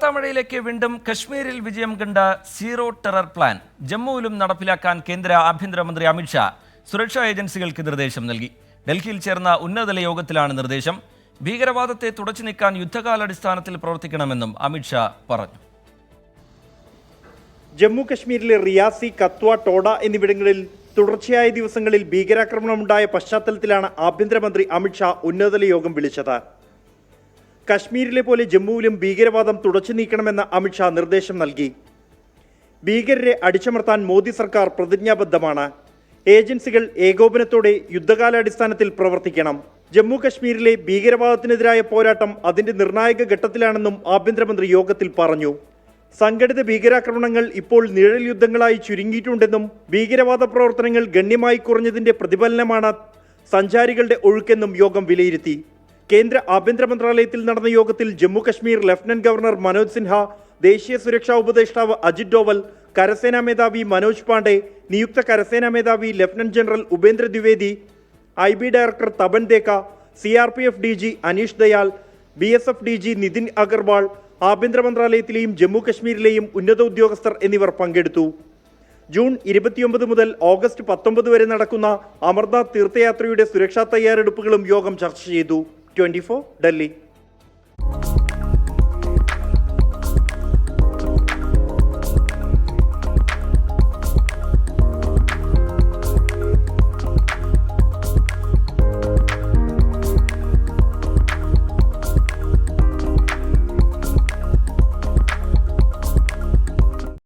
കാട്ടാമഴയിലേക്ക് വീണ്ടും കശ്മീരിൽ വിജയം കണ്ട സീറോ ടെറർ പ്ലാൻ ജമ്മുവിലും നടപ്പിലാക്കാൻ കേന്ദ്ര ആഭ്യന്തരമന്ത്രി അമിത്ഷാ സുരക്ഷാ ഏജൻസികൾക്ക് നിർദ്ദേശം നൽകി. ഡൽഹിയിൽ ചേർന്ന ഉന്നതതല യോഗത്തിലാണ് നിർദ്ദേശം. ഭീകരവാദത്തെ തുടച്ചു നീക്കാൻ യുദ്ധകാലാടിസ്ഥാനത്തിൽ പ്രവർത്തിക്കണമെന്നും അമിത്ഷാ പറഞ്ഞു. ജമ്മു കശ്മീരിലെ റിയാസി, കത്വ, ടോഡ എന്നിവിടങ്ങളിൽ തുടർച്ചയായ ദിവസങ്ങളിൽ ഭീകരാക്രമണമുണ്ടായ പശ്ചാത്തലത്തിലാണ് ആഭ്യന്തരമന്ത്രി അമിത്ഷാ ഉന്നതതല യോഗം വിളിച്ചത്. കശ്മീരിലെ പോലെ ജമ്മുവിലും ഭീകരവാദം തുടച്ചു നീക്കണമെന്ന അമിത്ഷാ നിർദ്ദേശം നൽകി. ഭീകരരെ അടിച്ചമർത്താൻ മോദി സർക്കാർ പ്രതിജ്ഞാബദ്ധമാണ്. ഏജൻസികൾ ഏകോപനത്തോടെ യുദ്ധകാലാടിസ്ഥാനത്തിൽ പ്രവർത്തിക്കണം. ജമ്മു കശ്മീരിലെ ഭീകരവാദത്തിനെതിരായ പോരാട്ടം അതിന്റെ നിർണായക ഘട്ടത്തിലാണെന്നും ആഭ്യന്തരമന്ത്രി യോഗത്തിൽ പറഞ്ഞു. സംഘടിത ഭീകരാക്രമണങ്ങൾ ഇപ്പോൾ നിഴൽ യുദ്ധങ്ങളായി ചുരുങ്ങിയിട്ടുണ്ടെന്നും ഭീകരവാദ പ്രവർത്തനങ്ങൾ ഗണ്യമായി കുറഞ്ഞതിന്റെ പ്രതിഫലനമാണ് സഞ്ചാരികളുടെ ഒഴുക്കെന്നും യോഗം വിലയിരുത്തി. കേന്ദ്ര ആഭ്യന്തര മന്ത്രാലയത്തിൽ നടന്ന യോഗത്തിൽ ജമ്മു കശ്മീർ ലഫ്റ്റനന്റ് ഗവർണർ മനോജ് സിൻഹ, ദേശീയ സുരക്ഷാ ഉപദേഷ്ടാവ് അജിത് ഡോവൽ, കരസേനാ മേധാവി മനോജ് പാണ്ഡെ, നിയുക്ത കരസേനാ മേധാവി lieutenant general Upendra Dwivedi, IB director Tapan Deka, CRPF DG Anish Dayal, BSF DG Nitin Agarwal, ആഭ്യന്തര മന്ത്രാലയത്തിലെയും ജമ്മു കശ്മീരിലെയും ഉന്നത ഉദ്യോഗസ്ഥർ എന്നിവർ പങ്കെടുത്തു. ജൂൺ 29 മുതൽ ഓഗസ്റ്റ് 19 വരെ നടക്കുന്ന അമർനാഥ് തീർത്ഥയാത്രയുടെ സുരക്ഷാ തയ്യാറെടുപ്പുകളും യോഗം ചർച്ച ചെയ്തു. 24 ഡൽഹി.